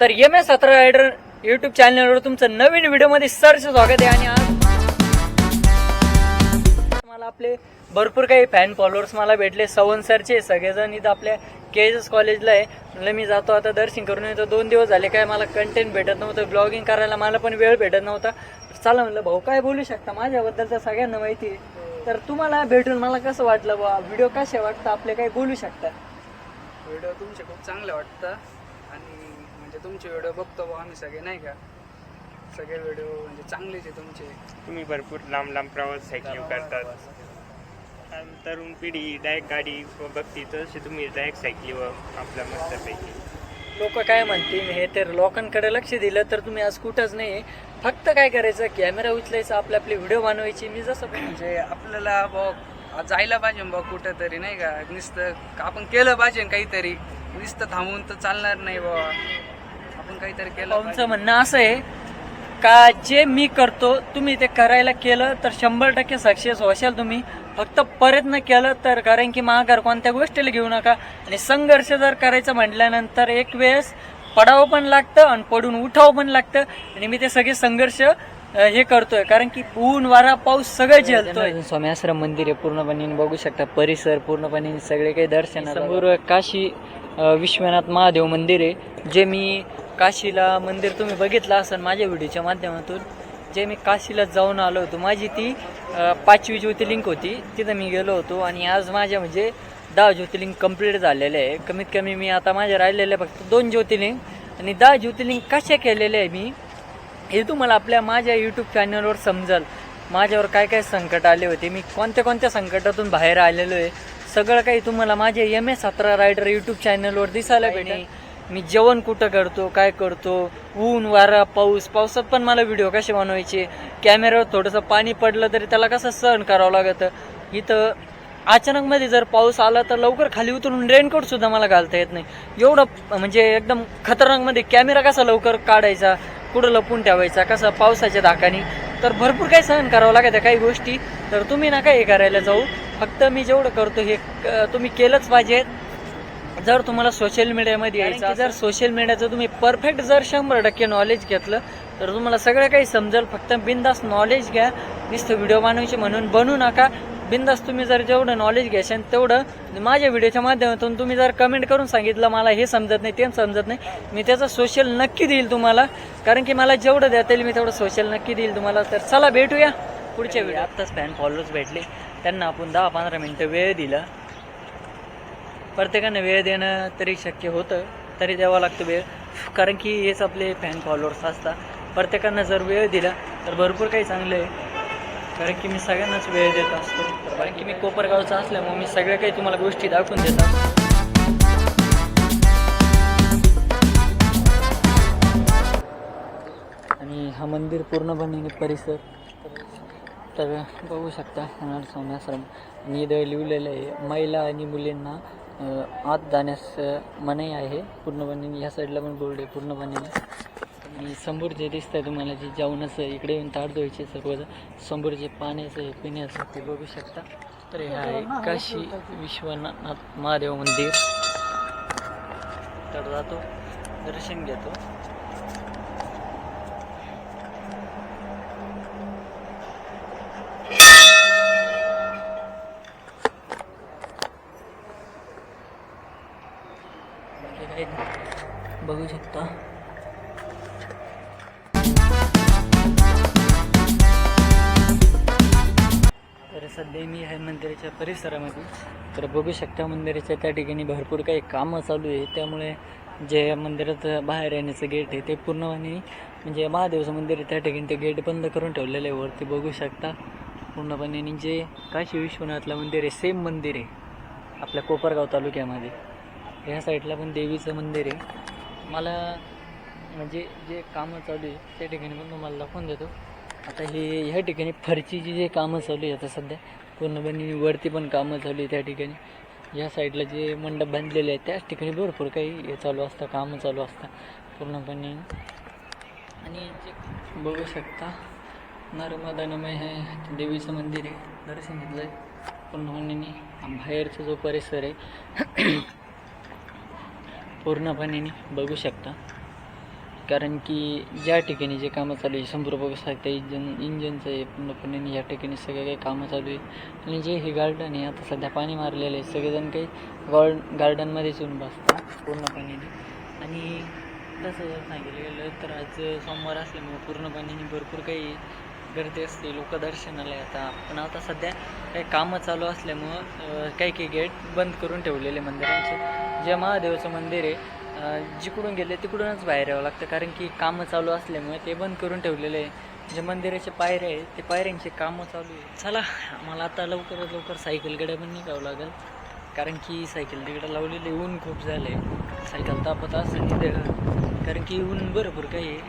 तर MS17 rider YouTube चॅनलवर तुमचं नवीन व्हिडिओमध्ये सरच स्वागत आहे. आणि आज मला आपले भरपूर काही फॅन फॉलोअर्स मला भेटले. सवन सरचे सगळेजण इथं आपल्या KS कॉलेजला आहे. म्हणलं मी जातो आता दर्शन करून येतो. 2 दिवस झाले काय मला कंटेंट भेटत नव्हतं, ब्लॉगिंग करायला मला पण वेळ भेटत नव्हता. चला म्हणलं भाऊ काय बोलू शकता माझ्याबद्दल, तर सगळ्यांना माहिती आहे. तर तुम्हाला भेटून मला कसं वाटलं बा, व्हिडिओ कसे वाटतं आपले, काही बोलू शकता? व्हिडिओ तुमचे खूप चांगले वाटतं आणि म्हणजे तुमचे व्हिडिओ बघतो बा आम्ही सगळे, नाही का. सगळे व्हिडिओ म्हणजे चांगलेच आहे तुमचे. तुम्ही भरपूर लांब लांब प्रवास सायकलिंग करतात. आणि तरुण पिढी डायरेक्ट गाडी बघती तशी तुम्ही डायरेक्ट सायकलीवर आपल्या मस्तपैकी. लोक काय म्हणतील हे, तर लोकांकडे लक्ष दिलं तर तुम्ही आज कुठंच नाही. फक्त काय करायचं, कॅमेरा उचलायचा, आपले व्हिडिओ बनवायची. मी जसं म्हणजे आपल्याला बघ जायला पाहिजे बघ कुठं तरी, नाही का. नुसतं आपण केलं पाहिजे काहीतरी, नुसतं थांबून तर चालणार नाही बाबा. आपण काहीतरी केलं भाऊंचं पाहिजे. म्हणणं असं आहे का जे मी करतो तुम्ही ते करायला केलं तर 100% सक्सेस व्हाल तुम्ही. फक्त प्रयत्न केलं तर, कारण की माघार कोणत्या गोष्टीला घेऊ नका. आणि संघर्ष जर करायचं म्हटल्यानंतर एक वेळेस पडावं पण लागतं आणि पडून उठावं पण लागतं. आणि मी ते सगळे संघर्ष हे करतोय, कारण की ऊन वारा पाऊस सगळं झेलतोय. स्वामी आश्रम मंदिर आहे पूर्णपणे, बघू शकता परिसर पूर्णपणे सगळे काही दर्शन. समोर काशी विश्वनाथ महादेव मंदिर आहे, जे मी काशीला मंदिर तुम्ही बघितलं असेल माझ्या व्हिडिओच्या माध्यमातून. जे मी काशीला जाऊन आलो होतो, माझी ती 5वी ज्योतिर्लिंग होती, तिथं मी गेलो होतो. आणि आज माझ्या म्हणजे 10 ज्योतिर्लिंग कंप्लीट झालेले आहे. कमीत कमी मी आता माझ्या राहिलेले फक्त 2 ज्योतिर्लिंग आणि 10 ज्योतिर्लिंग कशा केलेले आहे मी, हे तुम्हाला आपल्या माझ्या यूट्यूब चॅनलवर समजेल. माझ्यावर काय काय संकट आले होते, मी कोणत्या संकटातून बाहेर आलेलो आहे, सगळं काही तुम्हाला माझ्या MS17 रायडर यूट्यूब चॅनलवर दिसायला भेटेल. मी जेवण कुठं करतो, काय करतो, ऊन वारा पावसात पण मला व्हिडिओ कसे बनवायचे, कॅमेऱ्यावर थोडंसं पाणी पडलं तरी त्याला कसं सहन करावं लागतं. इथं अचानकमध्ये जर पाऊस आला तर लवकर खाली उतरून रेनकोट सुद्धा मला घालता येत नाही. एवढं म्हणजे एकदम खतरनाकमध्ये कॅमेरा कसा लवकर काढायचा, कुठं लपून ठेवायचा, कसा पावसाच्या धाकानी, तर भरपूर काही सहन करावं लागतं काही गोष्टी. तर तुम्ही नका हे करायला जाऊ. फक्त मी जेवढं करतो हे तुम्ही केलंच पाहिजे. जर तुम्हाला सोशल मीडियामध्ये यायचं, जर सोशल मीडियाचं तुम्ही परफेक्ट जर 100% नॉलेज घेतलं तर तुम्हाला सगळं काही समजेल. फक्त बिंदास नॉलेज घ्या, नुसतं व्हिडिओ बनवायचे म्हणून बनवू नका. बिंदास तुम्ही जर जेवढं नॉलेज घ्याल तेवढं माझ्या व्हिडिओच्या माध्यमातून तुम्ही जर कमेंट करून सांगितलं मला हे समजत नाही, ते समजत नाही, मी त्याचं सोशल नक्की देईल तुम्हाला. कारण की मला जेवढं देता येईल मी तेवढं सोशल नक्की देईल तुम्हाला. तर चला भेटूया पुढच्या व्हिडिओ. आत्ताच फॅन फॉलोअर्स भेटले, त्यांना आपण 10-15 मिनटं वेळ दिला. प्रत्येकानं वेळ देणं तरी शक्य होतं, तरी द्यावं लागतं वेळ, कारण की हेच आपले फॅन फॉलोअर्स असतात. प्रत्येकानं जर वेळ दिला तर भरपूर काही चांगलं आहे, कारण की मी सगळ्यांनाच वेळ देत असतो. कारण की मी कोपरगावचा असल्यामुळे मी सगळ्या काही तुम्हाला गोष्टी दाखवून देतो. आणि हा मंदिर पूर्णपणे परिसर तर बघू शकता. स्वामी आश्रम आणि इथं लिहिलेलं आहे महिला आणि मुलींना आत जाण्यास मनाई आहे पूर्णपणे. या साईडला पण बोर्ड आहे पूर्णपणे. आणि समोर जे दिसतंय तुम्हाला जे जेवणाचं इकडे येऊन ताट धुवायचे सर्व समोर जे पाण्याचं पिण्याचं ते बघू शकता. तर हे आहे काशी विश्वनाथ महादेव मंदिर. तर जातो, दर्शन घेतो. बघू शकता. तर सध्या मी आहे मंदिराच्या परिसरामध्ये. तर बघू शकता मंदिराच्या त्या ठिकाणी भरपूर काही कामं चालू आहे. त्यामुळे जे मंदिरात बाहेर येण्याचं गेट आहे ते पूर्णपणे म्हणजे महादेवचं मंदिर आहे त्या ठिकाणी ते गेट बंद करून ठेवलेलं आहे वरती बघू शकता पूर्णपणे. आणि जे काशी विश्वनाथला मंदिर आहे सेम मंदिर आहे आपल्या कोपरगाव तालुक्यामध्ये. ह्या साईडला पण देवीचं मंदिर आहे. मला म्हणजे जे कामं चालू आहे त्या ठिकाणी पण तुम्हाला दाखवून देतो. आता हे ह्या ठिकाणी फरचीची जे कामं चालू आहे आता सध्या पूर्णपणे, वरती पण कामं चालू आहे त्या ठिकाणी. ह्या साईडला जे मंडप बांधलेले आहेत त्याच ठिकाणी भरपूर काही हे चालू असतं, कामं चालू असतात पूर्णपणे. आणि जे बघू शकता नर्मदानमय आहे देवीचं मंदिर आहे, दर्शन घेतलं आहे पूर्णपणे. बाहेरचा जो परिसर आहे पूर्णपणे बघू शकता. कारण की ज्या ठिकाणी जे कामं चालू आहे संपूर्ण बघू शकता इंजनचं आहे पूर्णपणे या ठिकाणी सगळे काही कामं चालू आहे. आणि जे हे गार्डन आहे आता सध्या पाणी मारलेलं आहे, सगळेजण काही गार्डनमध्येच येऊन बसतात पूर्णपणे. आणि तसं जर सांगितलं गेलं तर आज सोमवार असल्यामुळे पूर्णपणे भरपूर काही गर्दी असते, लोक दर्शनाला येतात. पण आता सध्या काही कामं चालू असल्यामुळं काही गेट बंद करून ठेवलेले मंदिरांचे. जे महादेवाचं मंदिर आहे जिकडून गेले तिकडूनच बाहेर यावं लागतं, कारण की कामं चालू असल्यामुळे ते बंद करून ठेवलेले आहे. जे मंदिराचे पायऱ्या आहे ते पायऱ्यांचे कामं चालू आहे. चला मला आता लवकरात लवकर सायकल गाड्या पण निघावं लागेल, कारण की सायकल तिकडं लावलेले ऊन खूप झाले, सायकल तापत असेल तिथे, कारण की ऊन भरपूर काही आहे.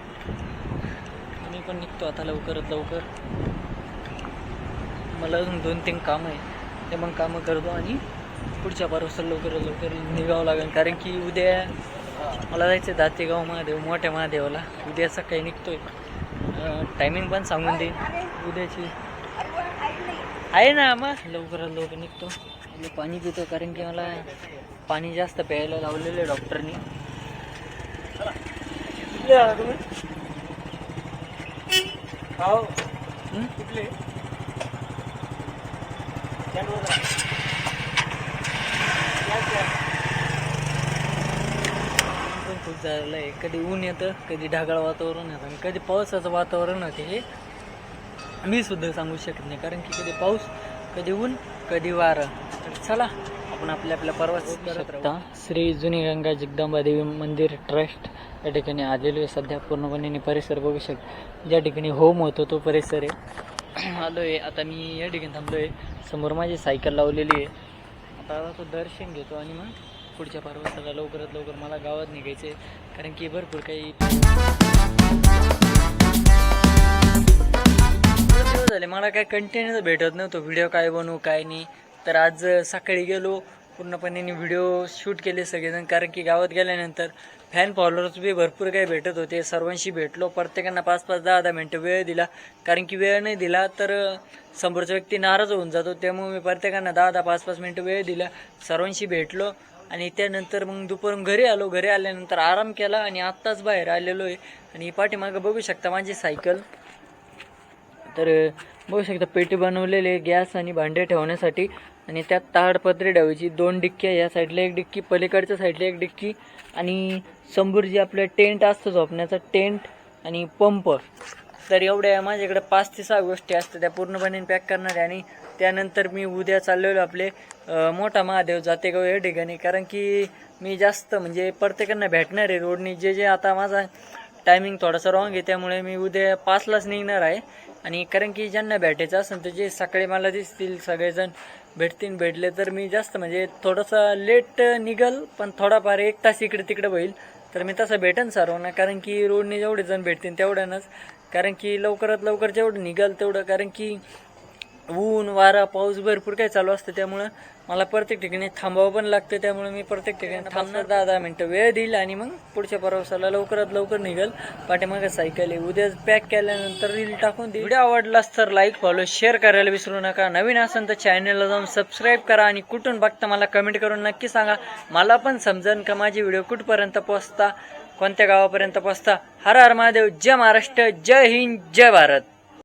मी पण निघतो आता लवकरात लवकर. मला अजून 2-3 कामं आहे, ते मग कामं करतो आणि पुढच्या पारोसर लवकरात लवकर निघावं लागेल, कारण की उद्या मला जायचं दातेगाव महादेव, मोठ्या महादेवाला. उद्या सकाळी निघतोय, टायमिंग पण सांगून देईन उद्याची आहे ना. मग लवकरात लवकर निघतो, पाणी पितो, कारण की मला पाणी जास्त प्यायला लावलेलं आहे डॉक्टरनी. कुठले पण खूप झालेलं आहे. कधी ऊन येतं, कधी ढगाळ वातावरण येतं आणि कधी पावसाचं वातावरण होते, हे मी सुद्धा सांगू शकत नाही, कारण की कधी पाऊस, कधी ऊन, कधी वारं. तर चला आपण आपल्या प्रवास करत राहू. श्री जुनी गंगा जगदंबा देवी मंदिर ट्रस्ट या ठिकाणी आलेलो आहे. सध्या पूर्णपणे परिसर बघू शकतो, ज्या ठिकाणी होम होतो तो परिसर आहे. आलो आहे आता मी या ठिकाणी थांबलो आहे. समोर माझी सायकल लावलेली आहे. आता तो दर्शन घेतो आणि मग पुढच्या प्रवासाला लवकरात लवकर मला गावात निघायचं आहे, कारण की भरपूर काही दिवस झाले मला काय कंटेंट भेटत नव्हतं, व्हिडिओ काय बनवू काय नाही. तर आज सकाळी गेलो, पूर्णपणे व्हिडिओ शूट केले सगळेजण, कारण की गावात गेल्यानंतर फॅन फॉलोअर्स बी भरपूर काही भेटत होते. सर्वांशी भेटलो, प्रत्येकांना 5-5, 10-10 मिनटं वेळ दिला, कारण की वेळ नाही दिला तर समोरचा व्यक्ती नाराज होऊन जातो. त्यामुळे मी प्रत्येकांना 10-10, 5-5 मिनटं वेळ दिला, सर्वांशी भेटलो. आणि त्यानंतर मग दुपारून घरी आलो. घरी आल्यानंतर आराम केला आणि आत्ताच बाहेर आलेलो आहे. आणि पाठीमागं बघू शकता माझी सायकल. तर बघू शकता पेटी बनवलेली आहे गॅस आणि भांडे ठेवण्यासाठी, आणि त्यात ताडपत्री ठेवायची. 2 डिक्क्या, या साईडला 1 डिक्की, पलीकडच्या साईडला 1 डिक्की, आणि समोर जे आपलं टेंट असतं झोपण्याचा टेंट आणि पंप. तर एवढ्या माझ्याकडे 5 ते 6 गोष्टी असतात, त्या पूर्णपणे पॅक करणार आहे. आणि त्यानंतर मी उद्या चाललेलो आपले मोठा महादेव जातेगाव या ठिकाणी, कारण की मी जास्त म्हणजे प्रत्येकांना भेटणार आहे रोडनी. जे आता माझा टायमिंग थोडासा रॉंग आहे, त्यामुळे मी उद्या 5लाच निघणार आहे. आणि कारण की ज्यांना भेटायचं असेल तर जे सकाळी मला दिसतील सगळेजण भेटले तर मी जास्त म्हणजे थोडंसं लेट निघल, पण थोडाफार 1 तास इकडे तिकडे होईल. तर मी तसं भेटेन सर्वांना, कारण की रोडने जेवढे जण भेटतील तेवढ्यानंच, कारण की लवकरात लवकर जेवढं निघाल तेवढं, कारण की ऊन वारा पाऊस भरपूर काही चालू असतं, त्यामुळं मला प्रत्येक ठिकाणी थांबावं पण लागतं. त्यामुळे मी प्रत्येक ठिकाणी थांबणार, 10-10 मिनटं वेळ देईल आणि मग पुढच्या प्रवासाला लवकरात लवकर निघाल. पाठीमागे सायकल आहे, उद्या पॅक केल्यानंतर रील टाकून दे. व्हिडिओ आवडलास तर लाईक, फॉलो, शेअर करायला विसरू नका. नवीन असेल तर चॅनलला जाऊन सबस्क्राईब करा, आणि कुठून बघता मला कमेंट करून नक्की सांगा, मला पण समजेल का माझी व्हिडिओ कुठपर्यंत पोहोचता, कोणत्या गावापर्यंत पोहोचता. हर हर महादेव, जय महाराष्ट्र, जय हिंद, जय भारत.